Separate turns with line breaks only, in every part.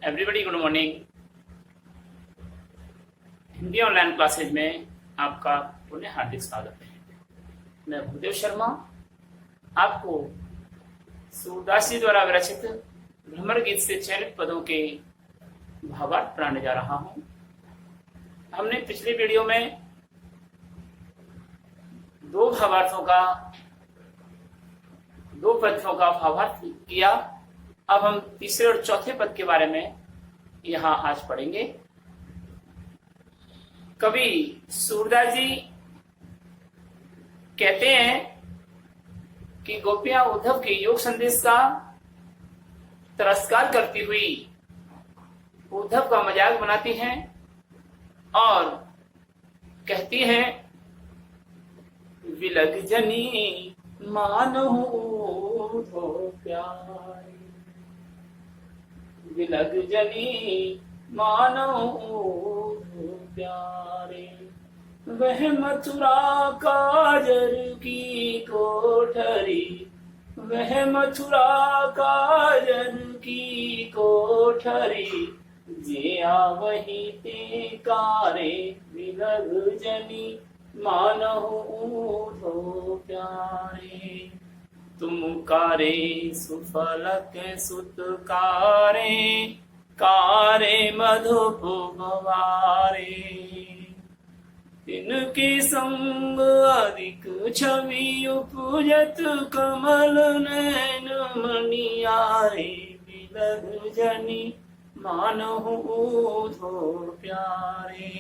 Everybody good morning. Hindi online classes में आपका पुनः हार्दिक स्वागत है। मैं भूदेव शर्मा आपको सूरदास जी द्वारा विरचित भ्रमर गीत से चयनित पदों के भावार्थ पढ़ाने जा रहा हूं। हमने पिछले वीडियो में दो पद्यों का भावार्थ किया। अब हम तीसरे और चौथे पद के बारे में यहाँ आज पढ़ेंगे। कवि सूरदास जी कहते हैं कि गोपियां उद्धव के योग संदेश का तिरस्कार करती हुई उद्धव का मजाक बनाती हैं और कहती हैं, विलग जनी मानहु उद्धव प्यारे, विलग जनी मानहु उद्धव प्यारे। वह मथुरा काजर की कोठरी, वह मथुरा काजर की कोठरी, जिया वही ते कारे, विलग जनी मानहु उद्धव प्यारे। तुम कारे सुफलक सुतकारे, कारे मधुप गवारे। तिनके संग अधिक छवि उपजत, कमल नैन मणियारे, विलग जनी मानहु उद्धव प्यारे।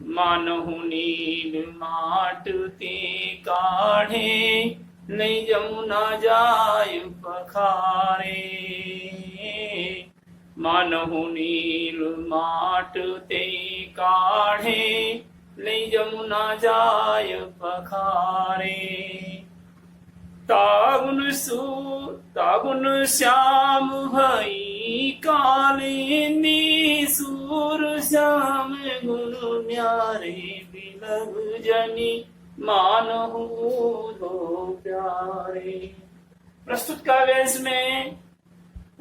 मानहु नील माट ते काढ़े, नहीं जमुना जाय पखारे। मानहु नील माट ते काढ़े, नहीं जमुना जाय पखारे। तागुन श्याम भई कालिंदी, सूर श्याम गुण न्यारे, विलग जनी मानहु उद्धव प्यारे। प्रस्तुत काव्यांश में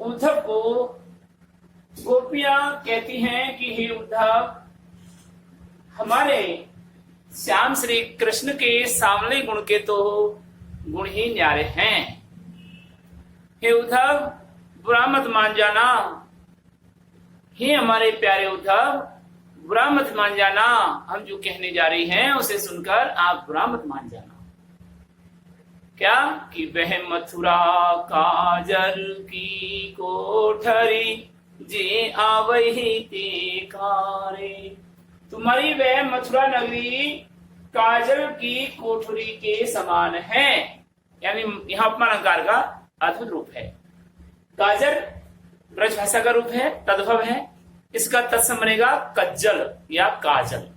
उद्धव को गोपियां कहती हैं कि हे उद्धव, हमारे श्याम श्री कृष्ण के सामने गुण के तो गुण ही न्यारे हैं। हे उद्धव, बुरा मत मान जाना। हे हमारे प्यारे उद्धव, बुरा मत मान जाना। हम जो कहने जा रही हैं उसे सुनकर आप बुरा मत मान जाना। क्या कि वह मथुरा काजल की कोठरी, जे आवही ते कारे। तुम्हारी वह मथुरा नगरी काजल की कोठरी के समान है। यानी यहाँ अपमान का अद्भुत रूप है। काजल ब्रज भाषा का रूप है, तद्भव है। इसका तत्सम बनेगा कज्जल या काजल।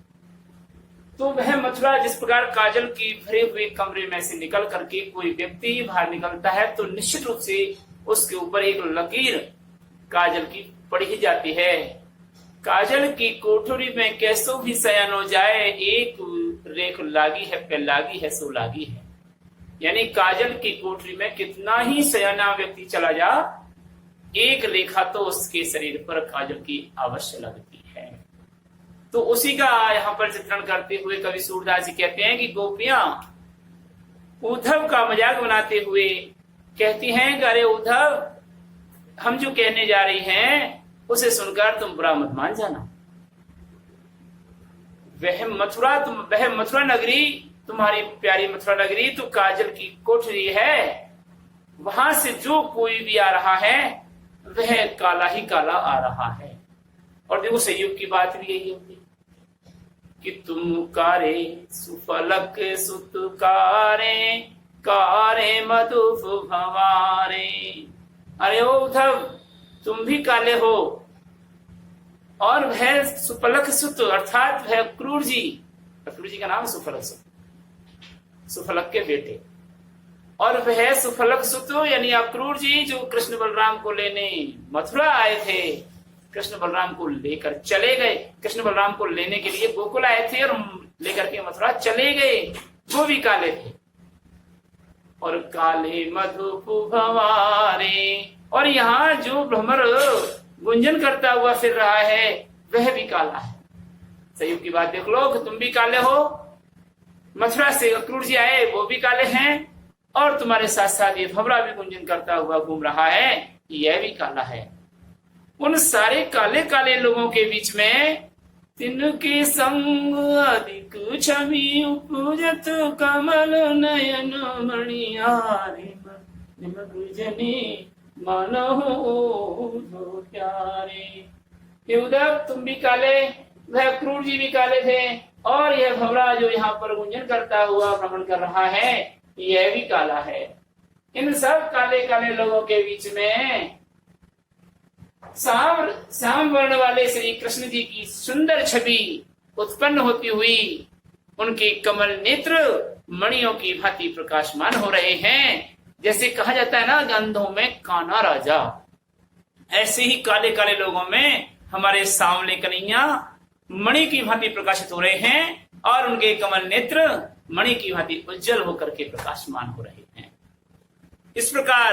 तो वह मथुरा जिस प्रकार काजल की भरे हुए कमरे में से निकल करके कोई व्यक्ति बाहर निकलता है तो निश्चित रूप से उसके ऊपर एक लकीर काजल की पड़ ही जाती है। काजल की कोठरी में कैसो भी शयन हो जाए, एक रेख लागी है पे लागी है सो लागी है। यानी काजल की कोठरी में कितना ही शयना व्यक्ति चला जा, एक रेखा तो उसके शरीर पर काजल की अवश्य लगती है। तो उसी का यहाँ पर चित्रण करते हुए कवि सूरदास जी कहते हैं कि गोपियां उद्धव का मजाक बनाते हुए कहती हैं कि अरे उद्धव, हम जो कहने जा रही हैं उसे सुनकर तुम बुरा मत मान जाना। वह मथुरा नगरी, तुम्हारी प्यारी मथुरा नगरी तो काजल की कोठरी है। वहां से जो कोई भी आ रहा है वह काला ही काला आ रहा है। और देखो संयोग की बात भी यही होती कि तुम कारे सुफलक सुतकारे, कारे मधुप भवारे। अरे ओ उद्धव, तुम भी काले हो और वह सुफलक सुत अर्थात वह क्रूर जी का नाम सुफलक सुत, सुफलक के बेटे, और वह सुफलक सुत यानी अक्रूर जी जो कृष्ण बलराम को लेने मथुरा आए थे, कृष्ण बलराम को लेकर चले गए। कृष्ण बलराम को लेने के लिए गोकुल आए थे और लेकर के मथुरा चले गए, वो भी काले थे। और काले मधुप भवारे, और यहाँ जो भ्रमर गुंजन करता हुआ फिर रहा है वह भी काला है। संयोग की बात देख लो कि तुम भी काले हो, मथुरा से अक्रूर जी आए वो भी काले हैं, और तुम्हारे साथ साथ ये भंवरा भी गुंजन करता हुआ घूम रहा है, यह भी काला है। उन सारे काले काले लोगों के बीच में तिनके संग अधिक छवि उपजत कमल नयन मणियारे जनी मनहु दो प्यारे। हे उद्धव, तुम भी काले, वह क्रूर जी भी काले थे, और यह भंवरा जो यहाँ पर गुंजन करता हुआ भ्रमण कर रहा है यह भी काला है। इन सब काले काले लोगों के बीच में श्याम वर्ण वाले श्री कृष्ण जी की सुंदर छवि उत्पन्न होती हुई उनके कमल नेत्र मणियों की भांति प्रकाशमान हो रहे हैं। जैसे कहा जाता है ना, अंधों में काना राजा, ऐसे ही काले काले लोगों में हमारे सांवले कन्हैया मणि की भांति प्रकाशित हो रहे हैं, और उनके कमल नेत्र मणि की भांति उज्जवल होकर के प्रकाशमान हो रहे हैं। इस प्रकार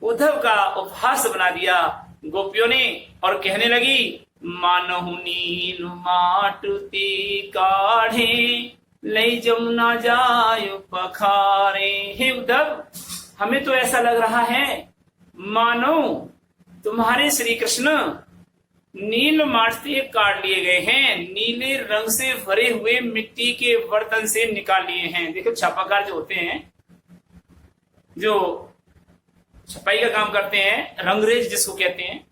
उद्धव का उपहास बना दिया गोपियों ने, और कहने लगी, मानहु नील माटुती काढ़े लई जमुना जाय पखारे। हे उद्धव, हमें तो ऐसा लग रहा है मानो तुम्हारे श्री कृष्ण नील माट से काट लिए गए हैं, नीले रंग से भरे हुए मिट्टी के बर्तन से निकाल लिए हैं। देखो छापाकार जो होते हैं, जो छपाई का काम करते हैं, रंगरेज जिसको कहते हैं,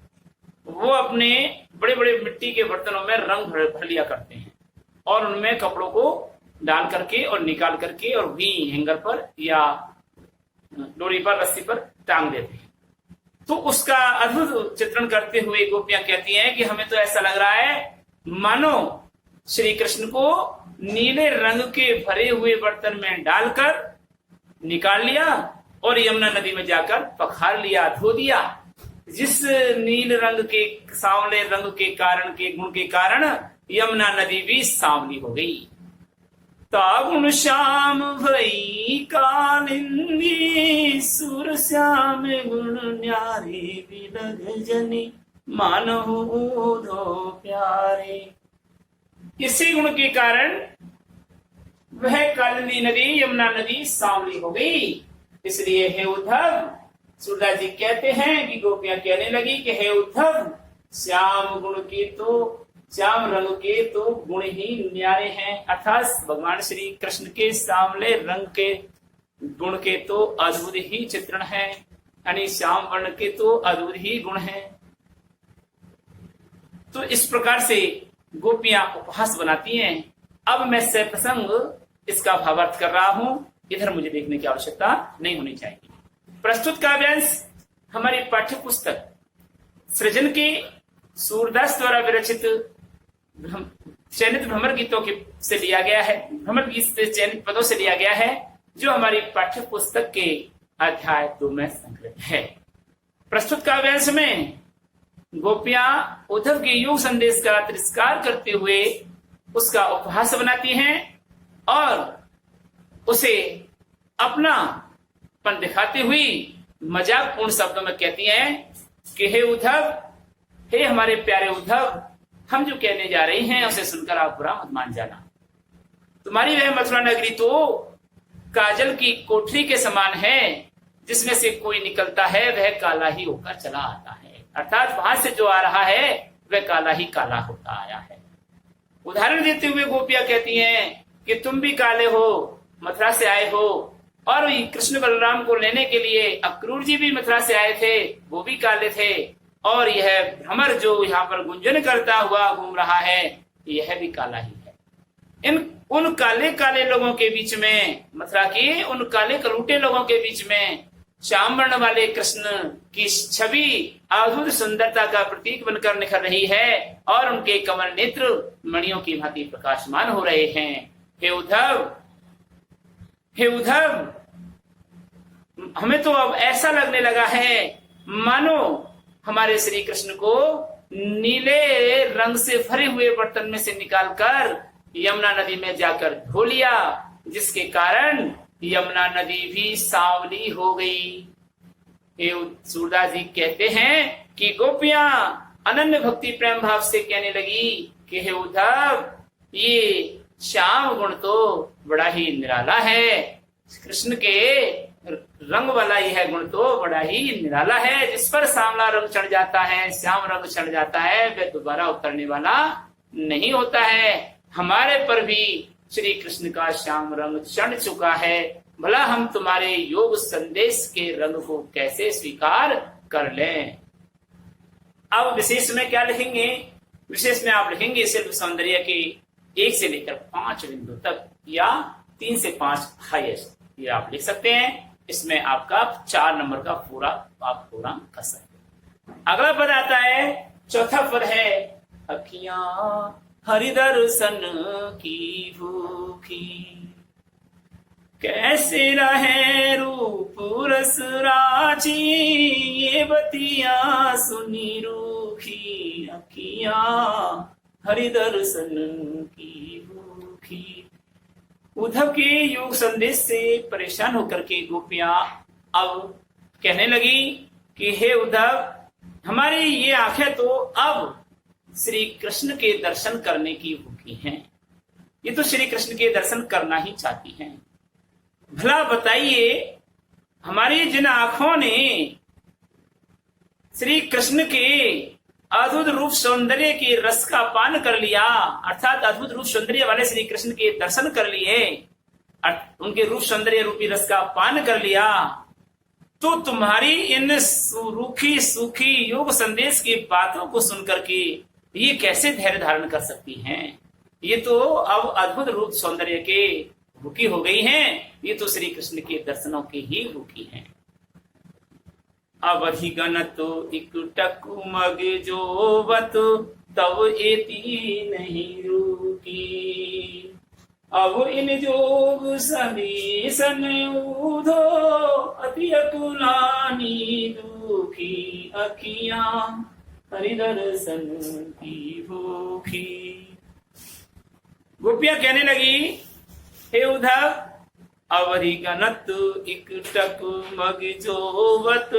वो अपने बड़े बड़े मिट्टी के बर्तनों में रंग भर लिया करते हैं, और उनमें कपड़ों को डाल करके और निकाल करके और भी हैंगर पर या डोरी पर रस्सी पर टांग देते हैं। तो उसका अद्भुत चित्रण करते हुए गोपियां कहती हैं कि हमें तो ऐसा लग रहा है मानो श्री कृष्ण को नीले रंग के भरे हुए बर्तन में डालकर निकाल लिया और यमुना नदी में जाकर पखार लिया, धो दिया। जिस नील रंग के सांवले रंग के कारण, के गुण के कारण यमुना नदी भी सांवली हो गई। तागुण श्याम भई कालिंदी सुर श्याम गुण न्यारी बिलग जनी मानहु दो प्यारे। इसी गुण के कारण वह कालिंदी नदी यमुना नदी सांवली हो गई। इसलिए हे उद्धव, सूरदास जी कहते हैं कि गोपियां कहने लगी कि हे उद्धव, श्याम गुण के तो, श्याम रंग के तो गुण ही न्यारे हैं, अर्थात भगवान श्री कृष्ण के सांवले रंग के गुण के तो अद्भुत ही चित्रण है, यानी श्याम वर्ण के तो अद्भुत ही गुण है। तो इस प्रकार से गोपियां उपहास बनाती हैं। अब मैं सप्रसंग इसका भावार्थ कर रहा हूं, इधर मुझे देखने की आवश्यकता नहीं होनी चाहिए। प्रस्तुत काव्यांश हमारी पाठ्य पुस्तक सृजन के सूरदास द्वारा विरचित चयनित भ्रमर गीतों के से लिया गया है, भ्रमर गीत से चयनित पदों से लिया गया है, जो हमारी पाठ्य पुस्तक के अध्याय 2 में संकलित है। प्रस्तुत काव्यांश में गोपियां उद्धव के योग संदेश का तिरस्कार करते हुए उसका उपहास बनाती हैं और उसे अपनापन दिखाती हुई मजाकपूर्ण शब्दों में कहती हैं कि हे उद्धव, हे हमारे प्यारे उद्धव, हम जो कहने जा रही हैं उसे सुनकर आप बुरा मत मान जाना। तुम्हारी वह मथुरा नगरी तो काजल की कोठरी के समान है, जिसमें से कोई निकलता है वह काला ही होकर चला आता है। अर्थात वहां से जो आ रहा है वह काला ही काला होता आया है। उदाहरण देते हुए गोपियां कहती हैं कि तुम भी काले हो, मथुरा से आए हो, और कृष्ण बलराम को लेने के लिए अक्रूर जी भी मथुरा से आए थे, वो भी काले थे, और यह भ्रमर जो यहाँ पर गुंजन करता हुआ घूम रहा है यह भी काला ही है। उन काले काले लोगों के बीच में, मथुरा के उन काले कलूटे लोगों के बीच में श्याम वर्ण वाले कृष्ण की छवि अद्भुत सुंदरता का प्रतीक बनकर निखर रही है, और उनके कमल नेत्र मणियों की भांति प्रकाशमान हो रहे हैं। हे उद्धव, हे उद्धव, हमें तो अब ऐसा लगने लगा है मानो हमारे श्री कृष्ण को नीले रंग से भरे हुए बर्तन में से निकालकर यमुना नदी में जाकर धो लिया, जिसके कारण यमुना नदी भी सांवली हो गई। सूरदास जी कहते हैं कि गोपियां अनन्य भक्ति प्रेम भाव से कहने लगी कि हे उद्धव, ये श्याम गुण तो बड़ा ही निराला है, कृष्ण के रंग वाला यह गुण तो बड़ा ही निराला है। जिस पर सांवला रंग चढ़ जाता है, श्याम रंग चढ़ जाता है, वह दोबारा उतरने वाला नहीं होता है। हमारे पर भी श्री कृष्ण का श्याम रंग चढ़ चुका है, भला हम तुम्हारे योग संदेश के रंग को कैसे स्वीकार कर लें। अब विशेष में क्या लिखेंगे? विशेष में आप लिखेंगे शिल्प सौंदर्य के 1 से लेकर 5 बिंदु तक या 3 से 5 हाईएस्ट, ये आप लिख सकते हैं। इसमें आपका 4 नंबर का पूरा आप पूरा कर सकते हैं। अगला पद आता है, चौथा पद है, अखियां हरि दर्शन की भूखी, कैसे रहे रूप रस राजी, ये बतिया सुनी रूखी, अखियां हरि दर्शन की भूखी। उद्धव के योग संदेश से परेशान होकर के गोपियां अब कहने लगी कि हे उद्धव, हमारी ये आंखें तो अब श्री कृष्ण के दर्शन करने की भूखी हैं, ये तो श्री कृष्ण के दर्शन करना ही चाहती हैं। भला बताइए, हमारी जिन आंखों ने श्री कृष्ण के अद्भुत रूप सौंदर्य के रस का पान कर लिया, अर्थात अद्भुत रूप सौंदर्य वाले श्री कृष्ण के दर्शन कर लिए, उनके रूप सौंदर्य रूपी रस का पान कर लिया, तो तुम्हारी इन रूखी सूखी योग संदेश की बातों को सुनकर के ये कैसे धैर्य धारण कर सकती हैं? ये तो अब अद्भुत रूप सौंदर्य के भूखी हो गई हैं, ये तो श्री कृष्ण के दर्शनों की ही भूखी हैं। अवधि गणत इकटक मग जोवत, तब एती नहीं रुकी, अब इन जोग संदेशन उधो, अति अकुलानी दुखी, अखियां हरि दर्शन की भूखी। गोपियां कहने लगी, हे उद्धव, अवधि गणत इकटक मग जोवत,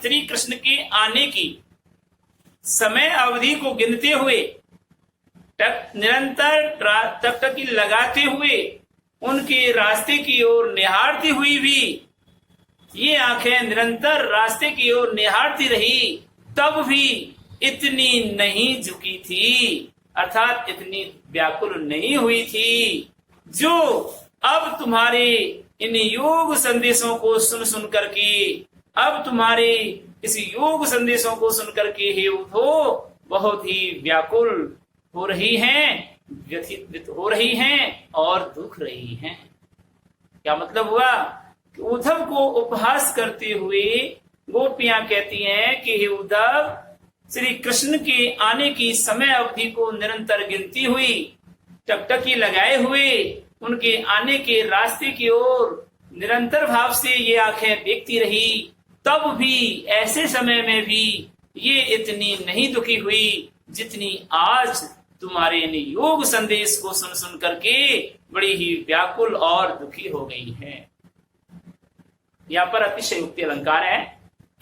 श्री कृष्ण के आने की समय अवधि को गिनते हुए, निरंतर टकटकी लगाते हुए, उनके रास्ते की ओर निहारती हुई भी ये आंखें निरंतर रास्ते की ओर निहारती रही, तब भी इतनी नहीं झुकी थी, अर्थात इतनी व्याकुल नहीं हुई थी, जो अब तुम्हारे इन योग संदेशों को सुन सुन करके, अब तुम्हारे इस योग संदेशों को सुन करके हे उद्धव बहुत ही व्याकुल हो रही हैं, व्यथित हो रही हैं और दुख रही हैं। क्या मतलब हुआ कि उद्धव को उपहास करते हुए गोपियां कहती हैं कि हे उद्धव, श्री कृष्ण के आने की समय अवधि को निरंतर गिनती हुई, टकटकी लगाए हुए, उनके आने के रास्ते की ओर निरंतर भाव से ये आंखें देखती रही, तब भी ऐसे समय में भी ये इतनी नहीं दुखी हुई जितनी आज तुम्हारे इन योग संदेश को सुन सुन करके बड़ी ही व्याकुल और दुखी हो गई है। यहाँ पर अतिशय युक्ति अलंकार है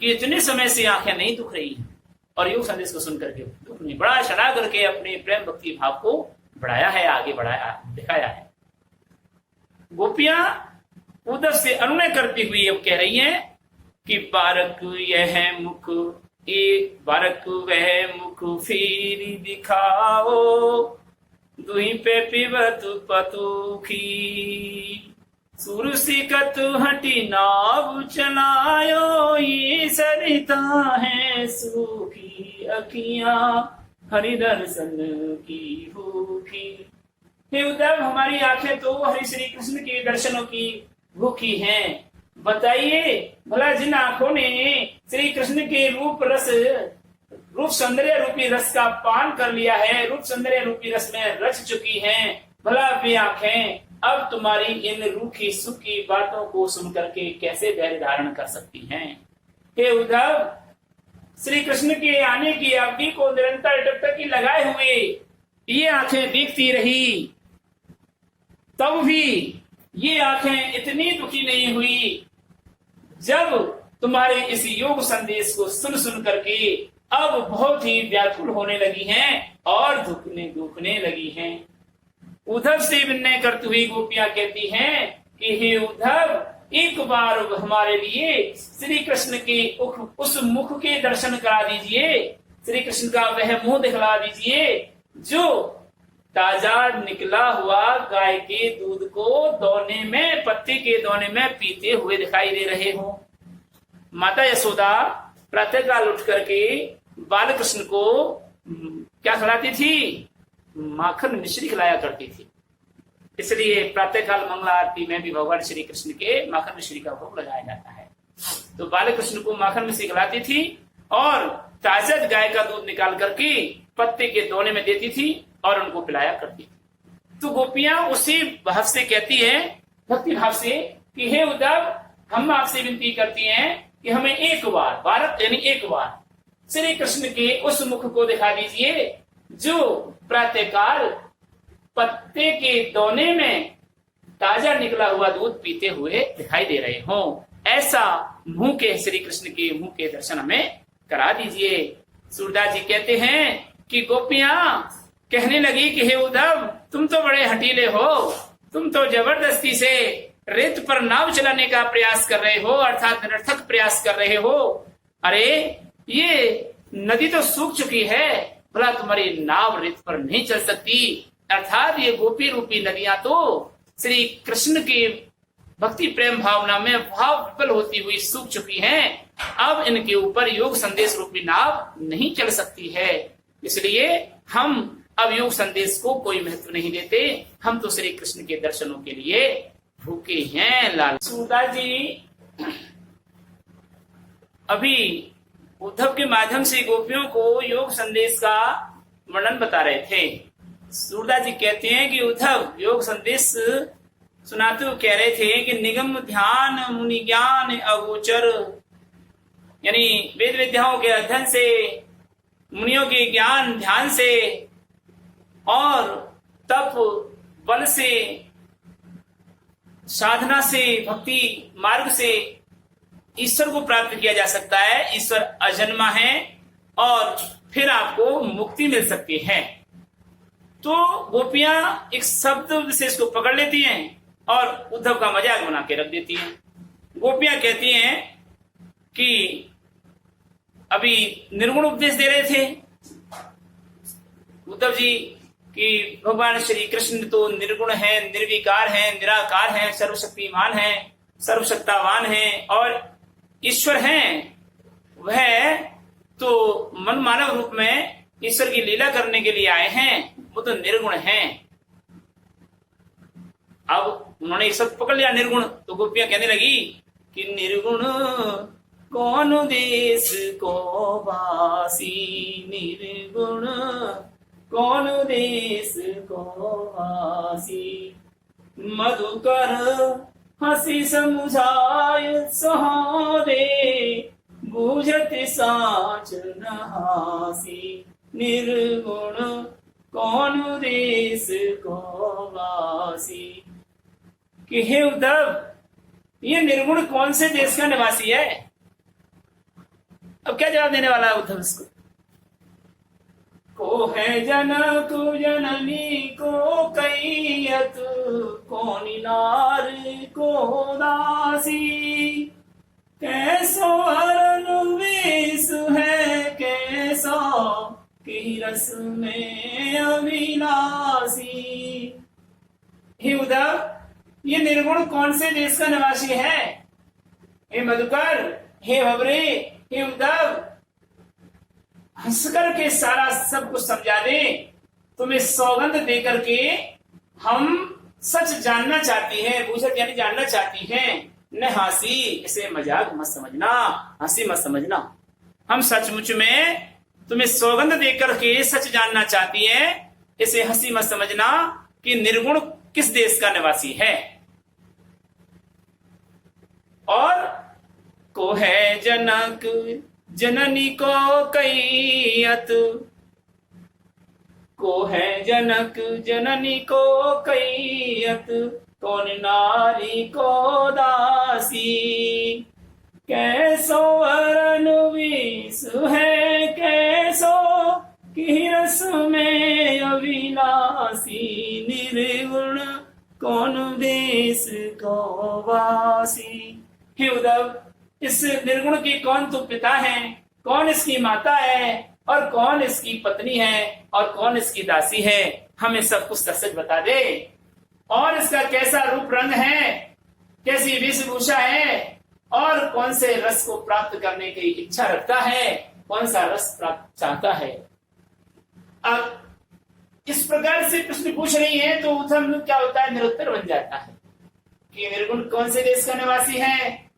कि इतने समय से आंखें नहीं दुख रही हैं और योग संदेश को सुन करके दुख नहीं, बड़ा चढ़ा करके अपने प्रेम भक्ति भाव को बढ़ाया है, आगे बढ़ाया, दिखाया है। गोपियां उद्धव से अनुनय करती हुई अब कह रही हैं कि बारक यह मुख, एक बारक वह मुख फिर दिखाओ, दुही पे पिबत पतुखी, सुरसिकत हटी नाव चलायो, ये सरिता है सूखी, अखियां हरि दर्शन की भूखी। हे उद्धव, हमारी आंखें तो हरि श्री कृष्ण के दर्शनों की भूखी हैं। बताइए, भला जिन आंखों ने श्री कृष्ण के रूप सौंदर्य रूपी रस का पान कर लिया है, रूप सौंदर्य रूपी रस में रच चुकी हैं, भला वे आंखें अब तुम्हारी इन रूखी सूखी बातों को सुन करके कैसे धैर्य धारण कर सकती हैं? हे उद्धव, श्री कृष्ण के आने की अवधि को निरंतर टकटकी लगाए हुए ये आंखें देखती रही, तब भी ये आंखें इतनी दुखी नहीं हुई जब तुम्हारे इस योग संदेश को सुन सुन करके अब बहुत ही व्याकुल होने लगी हैं और दुखने लगी हैं। उद्धव से विनय करती हुई गोपियां कहती हैं कि हे उद्धव, एक बार हमारे लिए श्री कृष्ण के उस मुख के दर्शन करा दीजिए, श्री कृष्ण का वह मुंह दिखला दीजिए जो ताजा निकला हुआ गाय के दूध को दोने में, पत्ते के दोने में पीते हुए दिखाई दे रहे हो। माता यशोदा प्रातःकाल उठ करके बाल कृष्ण को क्या खिलाती थी? माखन मिश्री खिलाया करती थी। इसलिए प्रातःकाल मंगला आरती में भी भगवान श्री कृष्ण के माखन मिश्री का भोग लगाया जाता है। तो बाल कृष्ण को माखन मिश्री खिलाती थी और ताजा गाय का दूध निकाल करके पत्ते के दोने में देती थी और उनको पिलाया करती थी। तो गोपियां उसी भाव से कहती है, भक्ति भाव से, कि हे उद्धव, हम आपसे विनती करती हैं कि हमें एक बार, भारत यानी एक बार, श्री कृष्ण के उस मुख को दिखा दीजिए जो प्रातःकाल पत्ते के दोने में ताजा निकला हुआ दूध पीते हुए दिखाई दे रहे हो। ऐसा मुंह के, श्री कृष्ण के मुंह के दर्शन हमें करा दीजिए। सूरदास जी कहते हैं कि गोपियां कहने लगी कि हे उद्धव, तुम तो बड़े हठीले हो, तुम तो जबरदस्ती से रेत पर नाव चलाने का प्रयास कर रहे हो, अर्थात निरर्थक प्रयास कर रहे हो। अरे ये नदी तो सूख चुकी है, भला तुम्हारी नाव रेत पर नहीं चल सकती। अर्थात ये गोपी रूपी नदियां तो श्री कृष्ण के भक्ति प्रेम भावना में भाव विफल होती हुई सूख चुकी हैं। अब इनके ऊपर योग संदेश रूपी नाव नहीं चल सकती है। इसलिए हम अब योग संदेश को कोई महत्व नहीं देते, हम तो श्री कृष्ण के दर्शनों के लिए भूखे हैं। लाल सूरदास जी अभी उद्धव के माध्यम से गोपियों को योग संदेश का वर्णन बता रहे थे। सूरदास जी कहते हैं कि उद्धव योग संदेश सुनाते हुए कह रहे थे कि निगम ध्यान मुनि ज्ञान अगोचर, यानी वेद विद्याओं के अध्ययन से, मुनियों के ज्ञान ध्यान से और तप बल से, साधना से, भक्ति मार्ग से ईश्वर को प्राप्त किया जा सकता है। ईश्वर अजन्मा है और फिर आपको मुक्ति मिल सकती है। तो गोपियां एक शब्द विशेष को पकड़ लेती हैं और उद्धव का मजाक बना के रख देती हैं। गोपियां कहती हैं कि अभी निर्गुण उपदेश दे रहे थे उद्धव जी कि भगवान श्री कृष्ण तो निर्गुण है, निर्विकार है, निराकार है, सर्वशक्तिमान है, सर्वसत्तावान है और ईश्वर हैं। वह तो मन मानव रूप में ईश्वर की लीला करने के लिए आए हैं, वो तो निर्गुण हैं। अब उन्होंने एक शब्द पकड़ लिया निर्गुण, तो गोपियां कहने लगी कि निर्गुण कौन देश को वासी, निर्गुण कौन देश को वासी, मधुकर हसी समुझाय सहारे, बूझत साच नहासी, निर्गुण कौन देश को वासी। कि हे उद्धव, ये निर्गुण कौन से देश का निवासी है? अब क्या जवाब देने वाला है उद्धव इसको? को है जनक जननी को कैयत, कौन नार को दासी, कैसो अरन वेश है, कैसा की रस में अभिलाषी। हे उद्धव, ये निर्गुण कौन से देश का निवासी है? हे मधुकर, हे भवरे, हे उद्धव, हंसकर के सारा सब कुछ समझा दे। तुम्हें सौगंध देकर के हम सच जानना चाहती हैं, बूझत यानी जानना चाहती हैं, न हंसी, इसे मजाक मत समझना, हंसी मत समझना। हम सचमुच में तुम्हें सौगंध देकर के सच जानना चाहती हैं, इसे हंसी मत समझना कि निर्गुण किस देश का निवासी है। और को है जनक जननी को कैयत, को है जनक जननी को कैयत, कौन नारी को दासी, कैसो वरन विष है कैसो कि रस में अविनाशी, निर्गुण कौन देश को वासी। हे उद्धव, इस निर्गुण की कौन तो पिता है, कौन इसकी माता है, और कौन इसकी पत्नी है, और कौन इसकी दासी है, हमें सब कुछ सच बता दे। और इसका कैसा रूप रंग है, कैसी वेशभूषा है, और कौन से रस को प्राप्त करने की इच्छा रखता है, कौन सा रस प्राप्त चाहता है। अब इस प्रकार से प्रश्न पूछ रही है तो उद्धव क्या होता है, निरुत्तर बन जाता है कि निर्गुण कौन से देश का निवासी है।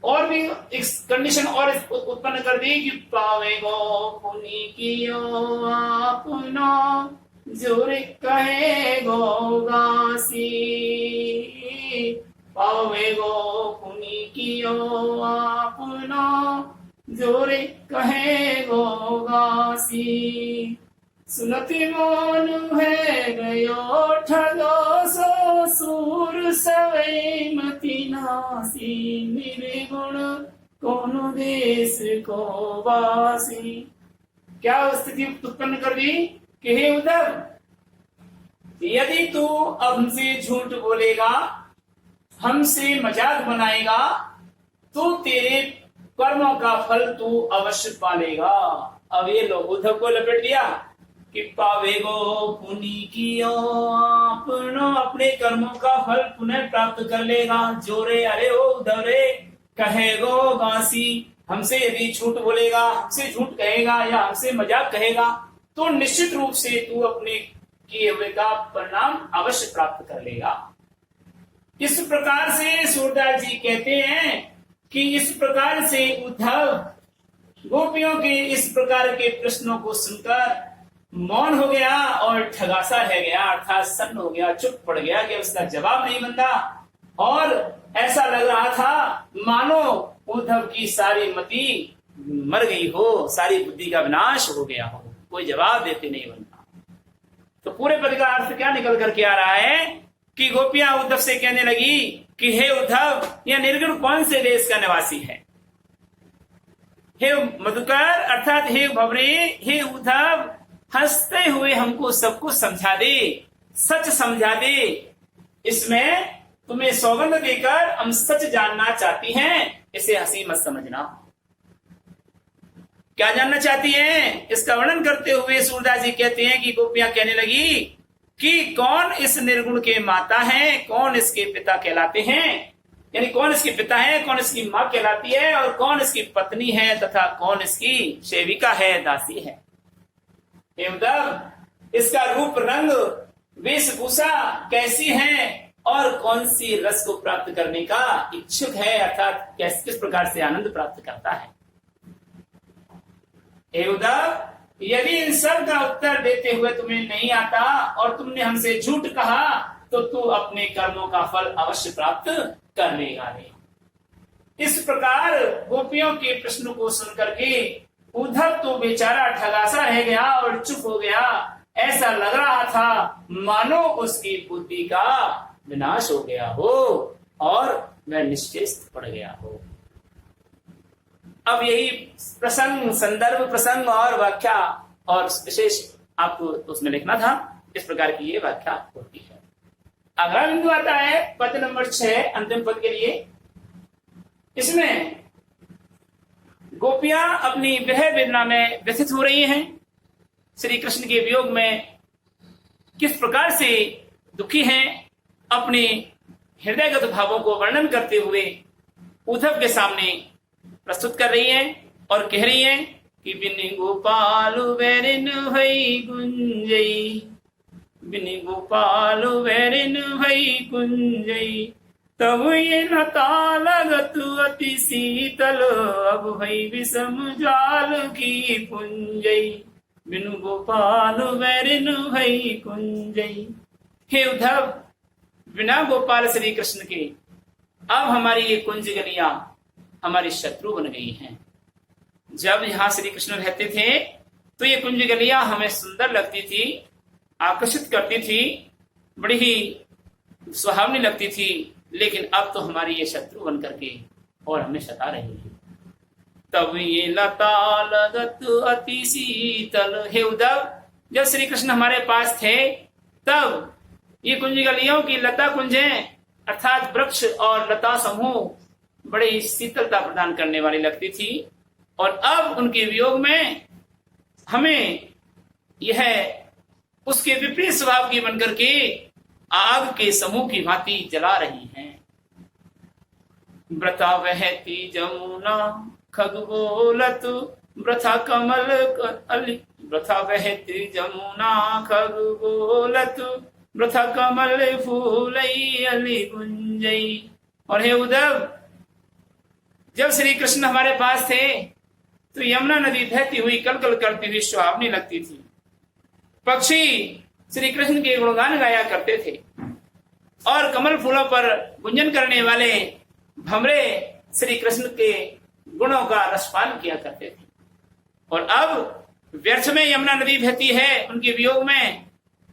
और भी एक कंडीशन और उत्पन्न कर दी कि पावेगो पुनि कियो आपनो, जोर कहेगो गासी। पावेगो पुनि कियो आपनो, जोर कहेगो गासी। सुनति मौन है गयो ठगो, सो सूर सवै मति नासी, निर्गुण कौन देश को वासी। क्या स्थिति उत्पन्न कर दी कि हे उद्धव, यदि तू अब हमसे झूठ बोलेगा, हमसे मजाक बनाएगा, तो तेरे कर्मों का फल तू अवश्य पालेगा। अब ये लोग उद्धव को लपेट दिया कि पावेगो पुनि कियो आपनो, अपने कर्मों का फल पुनः प्राप्त कर लेगा। जोरे अरे ओ उद्धव रे, कहेगो गासी, हमसे यदि झूठ बोलेगा, हमसे झूठ कहेगा या हमसे मजाक कहेगा, तो निश्चित रूप से तू अपने किए हुए का परिणाम अवश्य प्राप्त कर लेगा। इस प्रकार से सूरदास जी कहते हैं कि इस प्रकार से उद्धव गोपियों के इस प्रकार के प्रश्नों को सुनकर मौन हो गया और ठगासा रह गया, अर्थात सन्न हो गया, चुप पड़ गया कि उसका जवाब नहीं बनता। और ऐसा लग रहा था मानो उद्धव की सारी मति मर गई हो, सारी बुद्धि का विनाश हो गया हो, कोई जवाब देते नहीं बनता। तो पूरे पद का अर्थ क्या निकल करके आ रहा है कि गोपियां उद्धव से कहने लगी कि हे उद्धव, यह निर्गुण कौन से देश का निवासी है। हे मधुकर अर्थात हे भवरे, हे उद्धव, हंसते हुए हमको सब कुछ समझा दे, सच समझा दे। इसमें तुम्हें सौगंध देकर हम सच जानना चाहती हैं, इसे हंसी मत समझना। क्या जानना चाहती हैं, इसका वर्णन करते हुए सूरदास जी कहते हैं कि गोपियां कहने लगी कि कौन इस निर्गुण के माता हैं, कौन इसके पिता कहलाते हैं, यानी कौन इसके पिता है, कौन इसकी माँ कहलाती है, और कौन इसकी पत्नी है तथा कौन इसकी सेविका है, दासी है। उद्धव, इसका रूप रंग वेशभूषा कैसी है, और कौन सी रस को प्राप्त करने का इच्छुक है, अर्थात किस प्रकार से आनंद प्राप्त करता है। हे उद्धव, यदि इन सब का उत्तर देते हुए तुम्हें नहीं आता और तुमने हमसे झूठ कहा, तो तू अपने कर्मों का फल अवश्य प्राप्त कर लेगा रे। इस प्रकार गोपियों के प्रश्न को सुनकर के उद्धव तो बेचारा ठगासा रह गया और चुप हो गया। ऐसा लग रहा था मानो उसकी बुद्धि का विनाश हो गया हो और वह निश्चेष पड़ गया हो। अब यही प्रसंग, संदर्भ प्रसंग और व्याख्या और विशेष आपको उसमें लिखना था। इस प्रकार की ये व्याख्या होती है। अगला बिंदु आता है पद नंबर 6, अंतिम पद के लिए। इसमें गोपियां अपनी विरह वेदना में व्यथित हो रही हैं, श्री कृष्ण के वियोग में किस प्रकार से दुखी हैं, अपने हृदयगत भावों को वर्णन करते हुए उद्धव के सामने प्रस्तुत कर रही हैं और कह रही हैं कि बिन गोपाल वैरिन भई गुंजई, बिन गोपाल वैरिन भई गुंजई, तब ये लता लगत अति शीतल, अब भई विषम ज्वाल की पुंजई, बिनु गोपाल वैरिन भई कुंजई। हे उद्धव, बिना गोपाल श्री कृष्ण के अब हमारी ये कुंज गलियां हमारी शत्रु बन गई हैं। जब यहाँ श्री कृष्ण रहते थे तो ये कुंज गलियां हमें सुंदर लगती थी, आकर्षित करती थी, बड़ी ही सुहावनी लगती थी, लेकिन अब तो हमारी ये शत्रु बन करके और हमें सता रही है। तब ये लता लगत अति शीतल। हे उद्धव, जब श्री कृष्ण हमारे पास थे तब ये कुंज गलियों की लता कुंजें अर्थात वृक्ष और लता समूह बड़े ही शीतलता प्रदान करने वाली लगती थी, और अब उनके वियोग में हमें यह उसके विपरीत स्वभाव की बनकर के आग के समूह की भांति जला रही हैं। व्रता वहती जमुना खगोलत व्रथा कमल व्रथा वहती जमुना खगोलत व्रथा कमल फूलई अली गुंजई। और हे उद्धव, जब श्री कृष्ण हमारे पास थे तो यमुना नदी बहती हुई कलकल करती हुई सुहावनी लगती थी। पक्षी श्री कृष्ण के गुणगान गाया करते थे और कमल फूलों पर गुंजन करने वाले भंवरे श्री कृष्ण के गुणों का रसपान किया करते थे। और अब व्यर्थ में यमुना नदी बहती है उनके वियोग में,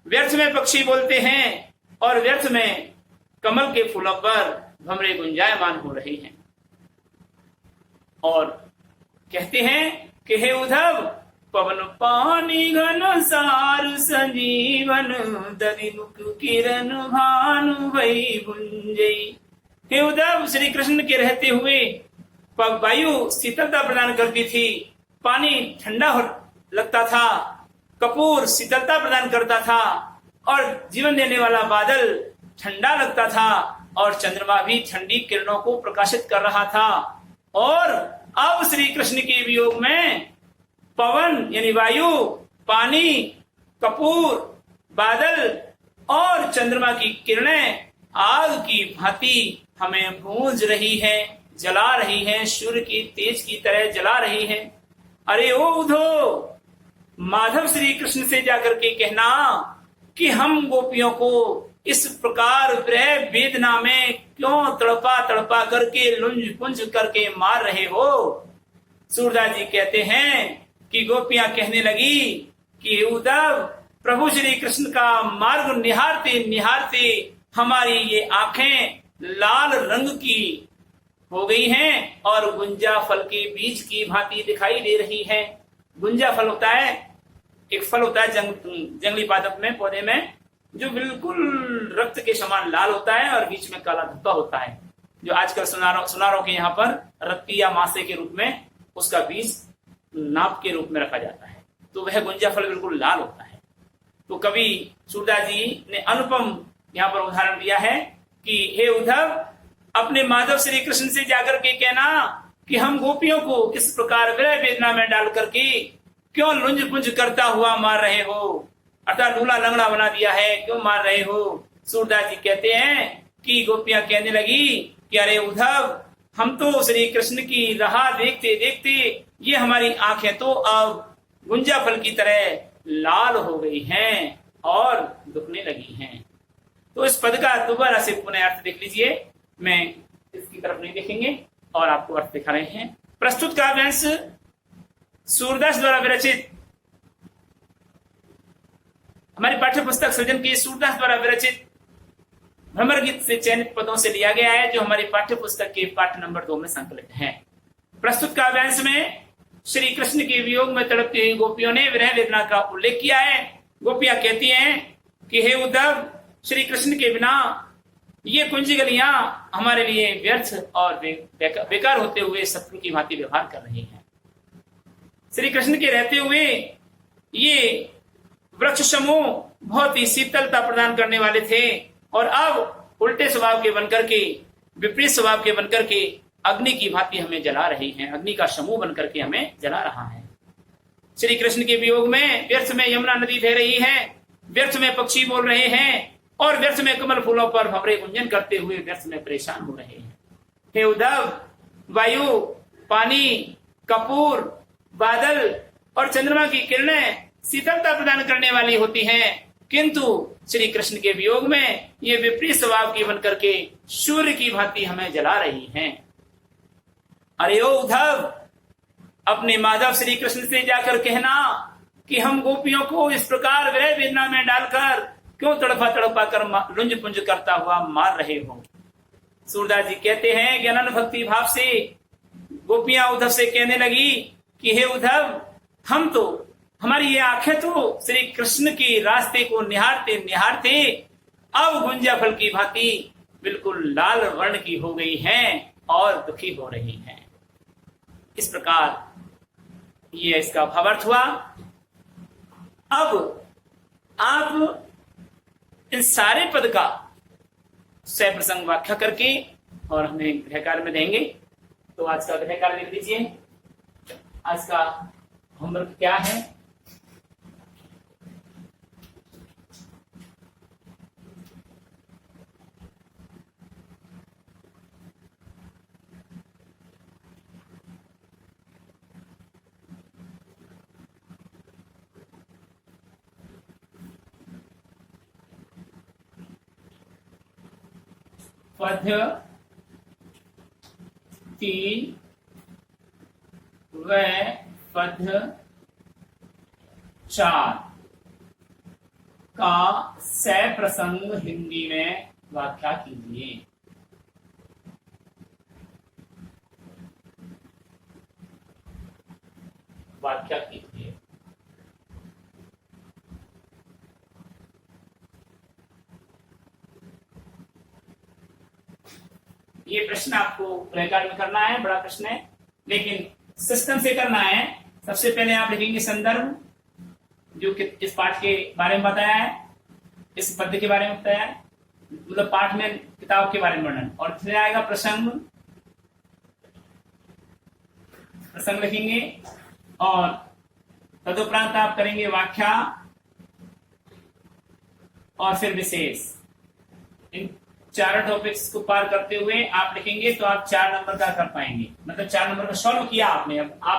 व्यर्थ में पक्षी बोलते हैं और व्यर्थ में कमल के फूलों पर भंवरे गुंजायमान हो रहे हैं। और कहते हैं कि हे उद्धव, पवन पानी घन सार संजीवन दधि मुख किरण भानु भई गुंजई। हे उद्धव, श्री कृष्ण के रहते हुए वायु शीतलता प्रदान करती थी, पानी ठंडा लगता था, कपूर शीतलता प्रदान करता था, और जीवन देने वाला बादल ठंडा लगता था, और चंद्रमा भी ठंडी किरणों को प्रकाशित कर रहा था। और अब श्री कृष्ण के वियोग में पवन यानी वायु, पानी, कपूर, बादल और चंद्रमा की किरणें आग की भांति हमें भूंज रही है, जला रही है, सूर्य की तेज की तरह जला रही है। अरे ओ उद्धव, माधव श्री कृष्ण से जाकर के कहना कि हम गोपियों को इस प्रकार विरह वेदना में क्यों तड़पा तड़पा करके लुंज पुंज करके मार रहे हो। सूरदास जी कहते हैं कि गोपियां कहने लगी कि उद्धव, प्रभु श्री कृष्ण का मार्ग निहारते निहारते हमारी ये आंखें लाल रंग की हो गई हैं और गुंजा फल के बीज की भांति दिखाई दे रही है। गुंजा फल होता है, एक फल होता है जंगली पादप में, पौधे में, जो बिल्कुल रक्त के समान लाल होता है और बीच में काला धब्बा होता है, जो आजकल सुनारों के यहाँ पर रत्ती या मासे के रूप में उसका बीज नाप के रूप में रखा जाता है। तो वह गुंजा फल बिल्कुल लाल होता है। तो कवि सूरदास जी ने अनुपम यहाँ पर उदाहरण दिया है कि हे उद्धव, अपने माधव श्री कृष्ण से जाकर के कहना कि हम गोपियों को इस प्रकार विरह वेदना में डाल करके क्यों लुंज पुंज करता हुआ मार रहे हो, अर्थात लूला लंगड़ा बना दिया है, क्यों मार रहे हो। सूरदास जी कहते हैं कि गोपियां कहने लगी कि अरे उद्धव, हम तो श्री कृष्ण की राह देखते देखते ये हमारी आंखें तो अब गुंजा फल की तरह लाल हो गई हैं और दुखने लगी हैं। तो इस पद का दोबारा से पुनः अर्थ देख लीजिए, मैं इसकी तरफ नहीं देखेंगे और आपको अर्थ दिखा रहे हैं। प्रस्तुत काव्यांश सूरदास द्वारा विरचित, हमारी पाठ्य पुस्तक सृजन की सूरदास द्वारा विरचित भ्रमर गीत से चयनित पदों से लिया गया है, जो हमारी पाठ्य पुस्तक के पाठ नंबर 2 में संकलित है। प्रस्तुत काव्यांश में श्री कृष्ण के वियोग में तड़पती हुई गोपियों ने विरह वेदना का उल्लेख किया है। गोपियां कहती हैं कि हे उद्धव, श्री कृष्ण के बिना ये कुंज गलियां हमारे लिए व्यर्थ और बेकार होते हुए शत्रु की भांति व्यवहार कर रही हैं। श्री कृष्ण के रहते हुए ये वृक्ष समूह बहुत ही शीतलता प्रदान करने वाले थे, और अब उल्टे स्वभाव के बनकर के, विपरीत स्वभाव के बनकर के अग्नि की भांति हमें जला रही हैं, अग्नि का समूह बनकर के हमें जला रहा है। श्री कृष्ण के वियोग में व्यर्थ में यमुना नदी बह रही है, व्यर्थ में पक्षी बोल रहे हैं, और व्यर्थ में कमल फूलों पर भंवरे गुंजन करते हुए व्यर्थ में परेशान हो रहे हैं। हे उद्धव, वायु, पानी, कपूर, बादल और चंद्रमा की किरणें शीतलता प्रदान करने वाली होती हैं, किंतु श्री कृष्ण के वियोग में ये विपरीत स्वभाव की बनकर के सूर्य की भांति हमें जला रही हैं। अरे ओ उद्धव, अपने माधव श्री कृष्ण से जाकर कहना कि हम गोपियों को इस प्रकार विरह वेदना में डालकर क्यों तड़पा तड़पा कर लुंज पुंज करता हुआ मार रहे हो। सूरदास जी कहते हैं कि अनन्य भक्ति भाव से गोपियां उद्धव से कहने लगी कि हे उद्धव, हम तो, हमारी ये आंखें तो श्री कृष्ण के रास्ते को निहारते निहारते अब गुंजा फल की भांति बिल्कुल लाल वर्ण की हो गई हैं और दुखी हो रही हैं। इस प्रकार ये इसका भावार्थ हुआ। अब आप इन सारे पद का सह प्रसंग व्याख्या करके और हमें गृह कार्य में देंगे। तो आज का गृह कार्य लिख दीजिए। आज का होमवर्क क्या है? पद 3 व पद 4 का सह प्रसंग हिंदी में व्याख्या कीजिए। व्याख्या कीजिए। ये प्रश्न आपको रिकॉर्ड में करना है, बड़ा प्रश्न है, लेकिन सिस्टम से करना है। सबसे पहले आप लिखेंगे संदर्भ, जो कि इस पाठ के बारे में बताया है, इस पद्य के बारे में बताया है, मतलब पाठ में किताब के बारे में वर्णन, और फिर आएगा प्रसंग। प्रसंग लिखेंगे और तदुपरांत आप करेंगे व्याख्या और फिर विशेष। इन चारों टॉपिक्स को पार करते हुए आप लिखेंगे तो आप 4 नंबर का कर पाएंगे, मतलब 4 नंबर का सॉल्व किया आपने। अब आप